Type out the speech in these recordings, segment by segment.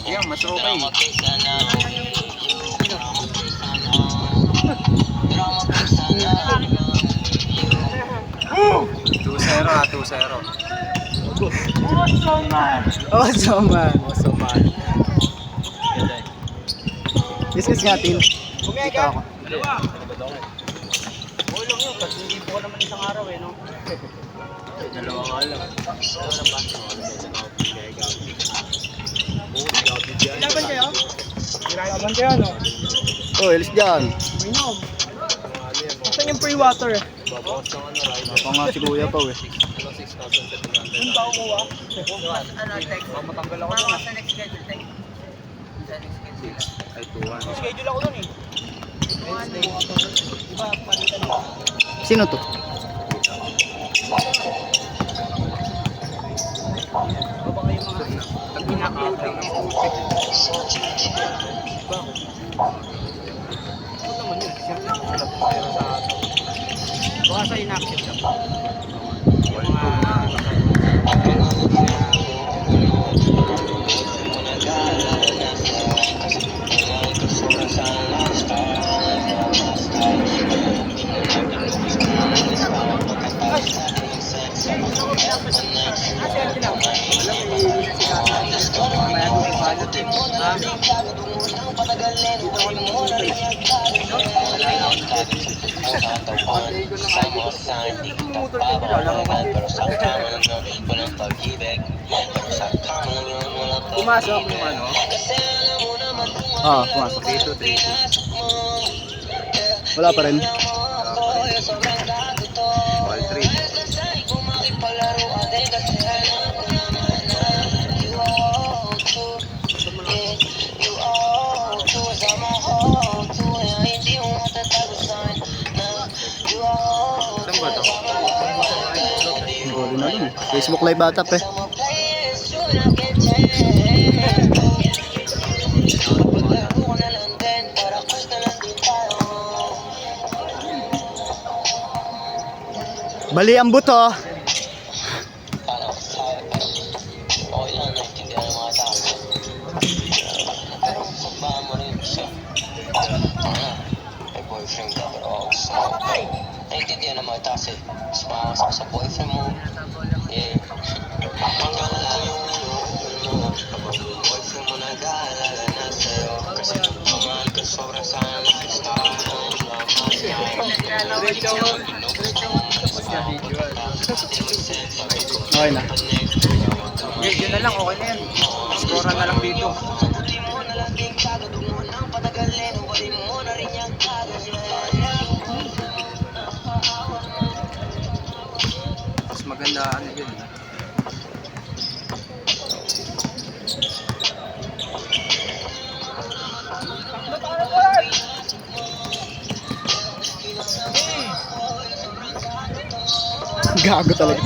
Yan, mas okay. 2-0 ha, 2-0. Awesome man. Discuss natin. Dito ako. Ulang yun, kasi hindi po naman isang araw no? Dalawa nga lang. Laban kayo? Laban kayo, no? Oh, ilis dyan. Minom. Saan yung free water? Ako nga si Kuya Pao eh. Yung tao ko ah. Matanggal ako Mga na. sa next schedule tayo. Sa next schedule. Ay, 2-1. Schedule ako dun eh. Diba, palitan mo. Sino to? Baba kayo mga Nag-upload lang ng putik. Ano naman yun? Siyempre, sila po tayo sa ato. baka sa inactive lang. Yung mga... Pumasok yung ano? Ah, pumasok. 3-2. Wala pa rin. Ball 3. Saan ba ito? Golo na lang. Facebook live ata eh. Bali ang buto. Naintindihan naman kasi sumasak sa boyfriend mo. Yeah. Hanggang yung boyfriend mo nag-aalala na sa'yo. Kasi mahal ka sobrang sa lifestyle. Okay na. Yun na lang, okay na yan. Scorean na lang dito. Sagutin mo na lang din kagad. Huwag mo nang patagalin. Huwagin mo na rin yung kagad. Mas maganda ano yun. Gago talaga.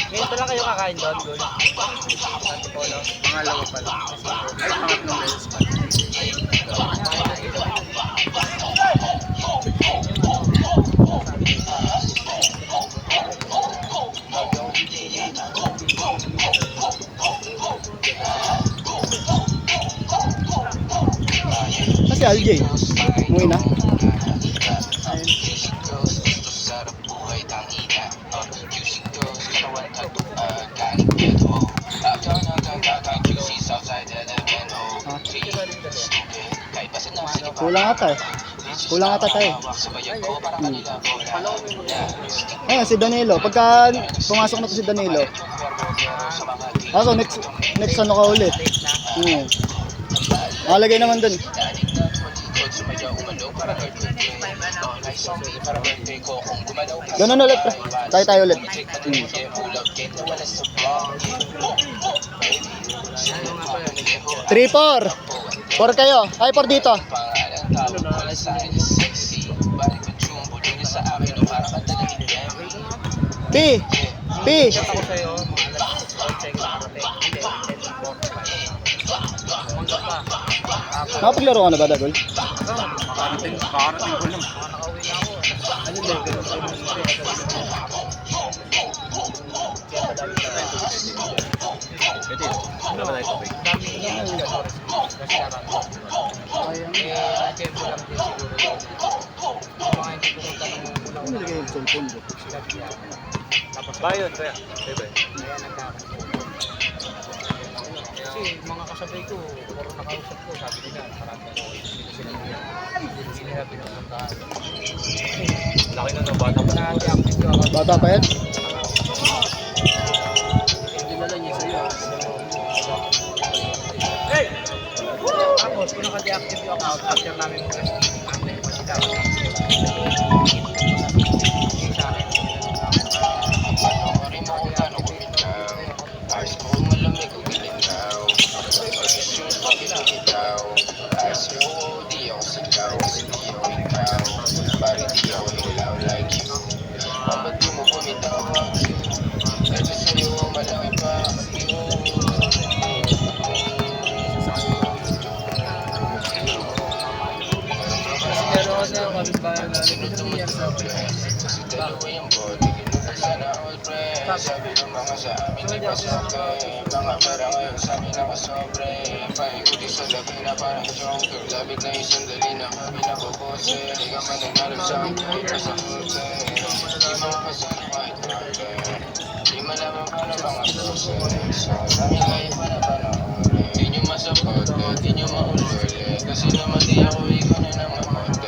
Ngayon pa lang kayo kakain doon, Gol. Pangalawa pa lang. Ay, pangatlong beses pa. Kasi LJ. Umuwi na. Kulang ata eh. Kulang ata tayo. Ayun, si Danilo. Pagka pumasok na to si Danilo. Ako, next ano ka ulit. Nakalagay naman dun. Ganun ulit. Tayo ulit. 3-4. 4 kayo. Ay, 4 dito. Pangalan tao ko lang sa akin sexy. Balik ko jumbo din sa akin o para madaling Gary. P. P. Chat ako sa'yo, mga alas 8 na karating. Hindi, 10:45. Umanggap pa. Nakapaglaro ka na ba, Dagol? Kakarating ko lang. Nakauwi na ako. Ano level? Pwede. Wala ba tayo tubig? Dami ko lang yung restaurant. Na-check ko lang din siguro. Mga hindi pumunta ng ulang Ano nilagay yung cellphone ko? tapos Bayad, kaya. Bye. kaya nagkakaroon. Kasi mga kasabay ko, puro nakausap ko, sabi nila, marami ko, hindi nila pinupuntahan. Laki na ng bata pa. Na-deactive ko ako. Bata pa yan? Hindi na lang niya sa'yo. Tapos, kung naka-deactive yung account, after namin mag-testing, after yung masita, sa akin. Panoorin mo kung paano ko bitaw. Ayos ko kung malamig o ginitaw. Pag-isyon pa ginitaw. Ayos ko di ako sigaw. Hindi ako ikaw. Pari di ako ilaw like you. Ba't di mo bumitaw? Kasi sa'yo malaki pa. Pero ano yung kapitbahay namin, Sunod ito naman nangyari sa akin. kasi dalawa yung body. Sana all friends. Sabi ng mga sa amin di pa sabi. Mga pera ngayon sa amin nakasobre. Paikuti sa labi na parang joker. Labit na isang dali na kami nakukose. Di ka man naghanap sa akin kahit nasa kute. Di makakasano kahit kate. Di malaman pa na mga sose. So dami kayo pa na panahuli. Di nyo masapot, di nyo maululi. Kasi naman di ako ikaw na ng mamote.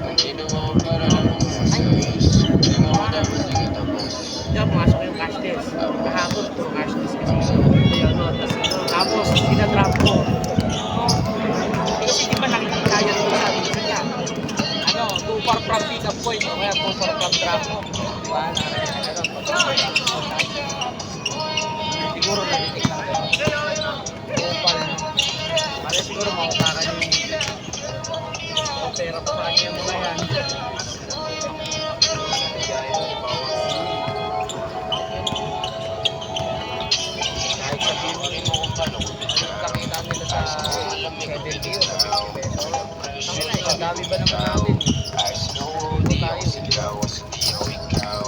Nandito ako para lang umasis. Di mo ko dapat sige tapos. Diyan, pumasok yung cashless. Kahapon, puro cashless kasi. Tapos, pinadrap ko. Kasi di ba nakikita yan doon sa akin niya? Ano, too far from pick up point. O kaya too far from drop. Diba? Siguro natitik lang ko. Too far. Kaya siguro makukakan yung pera pa sa kanya yung mga yan. Kahit sabihin mo rin mo kung paano kakita nila sa KBLTO. Ang dami ba naman natin? Ayos ko di ako sigaw. Hindi ako ikaw.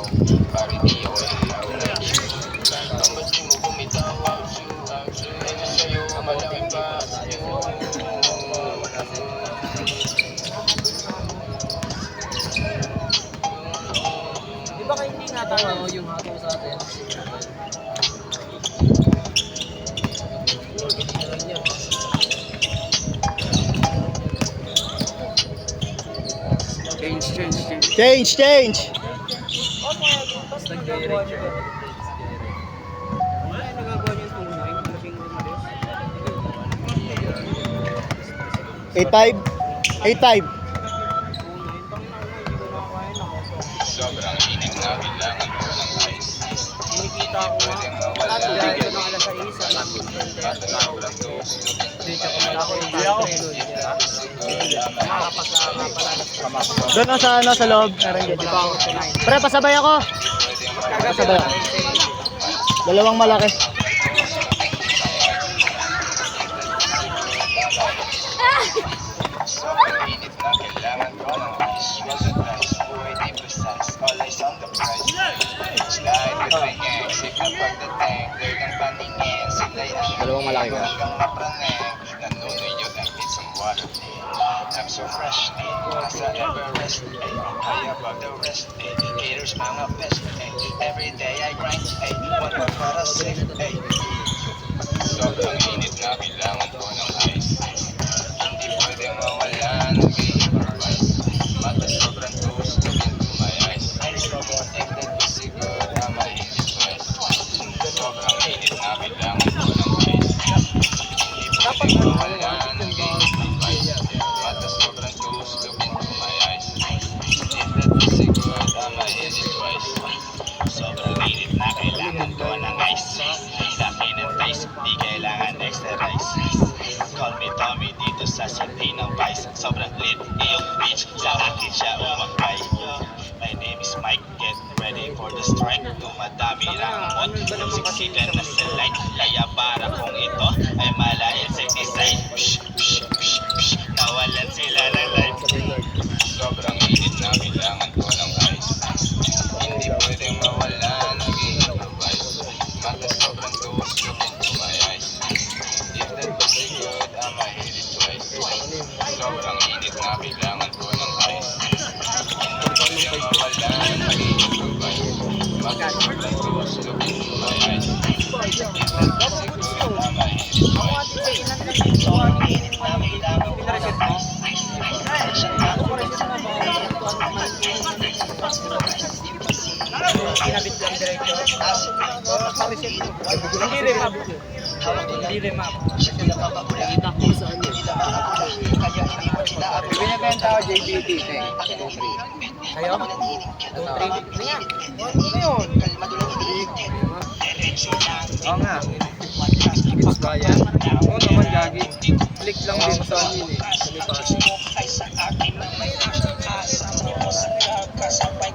Pari di ako ilaw like you. Ba't di mo bumitaw? Ito sa'yo malaki pa. Di ba kayo hindi nga tayo yung hataw sa atin? Change! Tapos nag-direct siya. Wala yung nagagawa niyo yung tunay. Malaking umalis. 8-5? 8-5. Sobrang init na kailangan ko ng ice. Kinikita ko nga. Dahil ko ng alas 6. Alam ko dito ko mala ko yung pantry doon. Makakapagpapalalas. Doon lang sa, ano, sa loob. Meron dyan. Pre, pasabay ako. Pasabay ako. Dalawang malaki. Sobrang init na kailangan ko ng ice. Wasn't nice, buhay di precise. All eyes on the prize. Slide with my ex. Ikaw pagdating, girl ang paningin. Sila'y Dalawang malaki ka. hanggang mapraning. Nanunuyo and need some water. I'm so fresh, nasa Everest. High above the rest. Haters mga best. Every day I grind. One more para sing. Sobrang init na kailangan ko ng ice. Hindi pwedeng mawala ng improvise. Mata sobrang gusto into my eyes. Protected kasi ko na mainit twice. Sobrang init na kailangan ko ng ice. Hindi pwedeng mawala ng improvise. Mata sobrang gusto into my eyes. Protected kasi ko na mainit twice. Sobrang init na kailangan ko ng ice. Sa akin ng ice, di kailangan extra rice. Sasabihin ng vice, sobrang lit. Iyong bitch, sa akin siya umakay. My name is Mike, get ready for the strike. Dumadami ang mod, siksikan na sa light. Kaya para kung ito ay mala insecticide. Nawalan sila ng light. Sobrang init na kailangan ko ng ice. Hindi pwedeng mawala, nag-i-improvise. Mata sobrang tuwas, look into my eyes. If that was good, I'ma hit it twice. Sobrang init na kailangan ko ng ice. Hindi pwedeng mawala, nag-i-improvise. Mata sobrang tuwas, look into my eyes. If that was good, I'ma hit it twice. Sobrang init na kailangan ko ng ice. Kinabit lang diretso. Hindi remap. Hindi remap. Nakita ko saan yun. Binibenta ko JBT, Kayo? 2-3. Ano yan? Ano yun? Oo nga. Gets ba yan? Oo naman, gagi. Click lang din sa amin eh. Sa may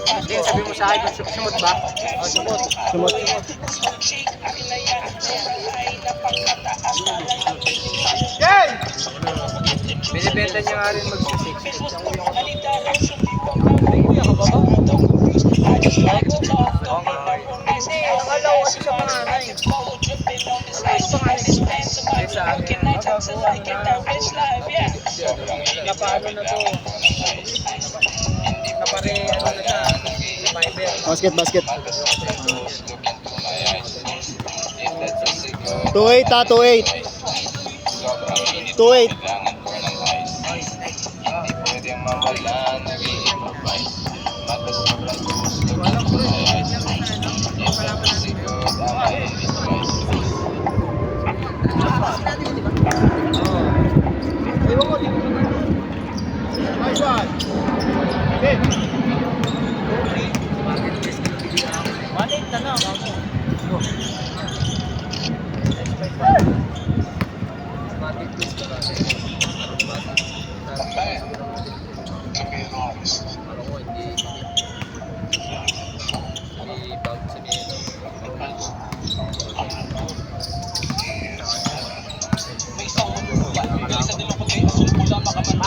Hindi, sabi mo sa akin, sumot ba? O, sumot. Sumot. Yay! Binibenta niya nga rin mag-6. Hindi ako ba ba? Oo nga. Akala ko kasi sa panganay. Akala ko panganay. Sa akin. Napaano na to? Napare, ano na siya? Fiber. Basket. 2-8 ha, 2-8. 2-8. Hindi pwedeng mawala, nag-i-improvise. Mata sobrang tuwas, look into my eyes. If that was good, I'ma hit it twice. Nice one. Hit. Balik na lang.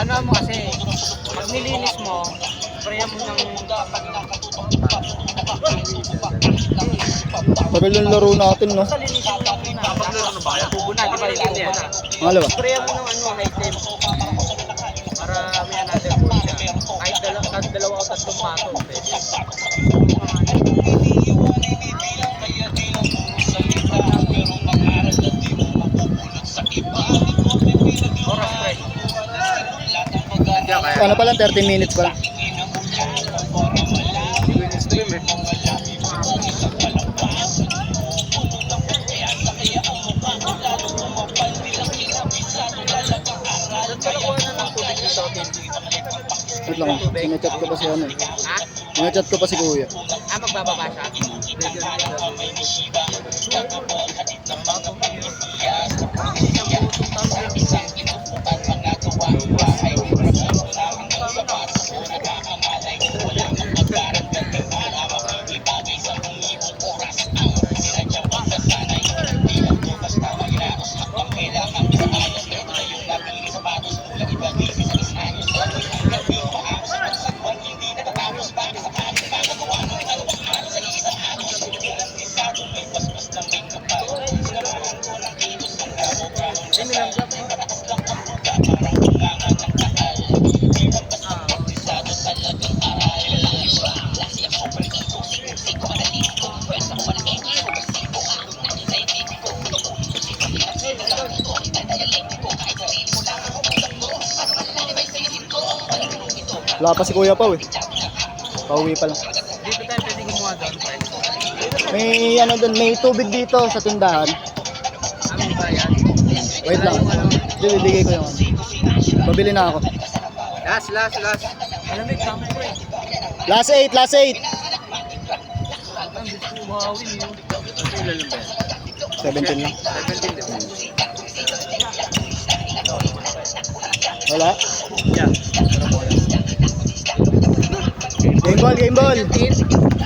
Ano mo kasi, pag nilinis mo, sprayan mo ng Tagal yung laro natin, no? Sa linisin mo lang muna. Kapag ano ba, kaya tubo na, di ba yung yan? Pangalawa. Sprayan mo ng high temp. Para may another ball siya. Kahit dalawa o tatlong pato, pwede. Oras, pre. Ano pa lang, 30 minutes pa lang. Wait lang, sinachat ko pa si ano eh. Ha? Sinachat ko pa si kuya. Ah, magbababa siya? Wala pa si kuya Pao eh. Pauwi pa lang. Dito tayo pwede gumawa doon, friend. May ano doon, may tubig dito sa tindahan. Amin ba yan? Wait lang. Bibigay ko yung ano. Babili na ako. Last. Malamig ka mo, pre. Last 8, last 8. Ang gusto mo buhawin yun. Ito ilan lang ba yan? 17 lang. 17 din. Wala? Yeah. Game ball, game ball.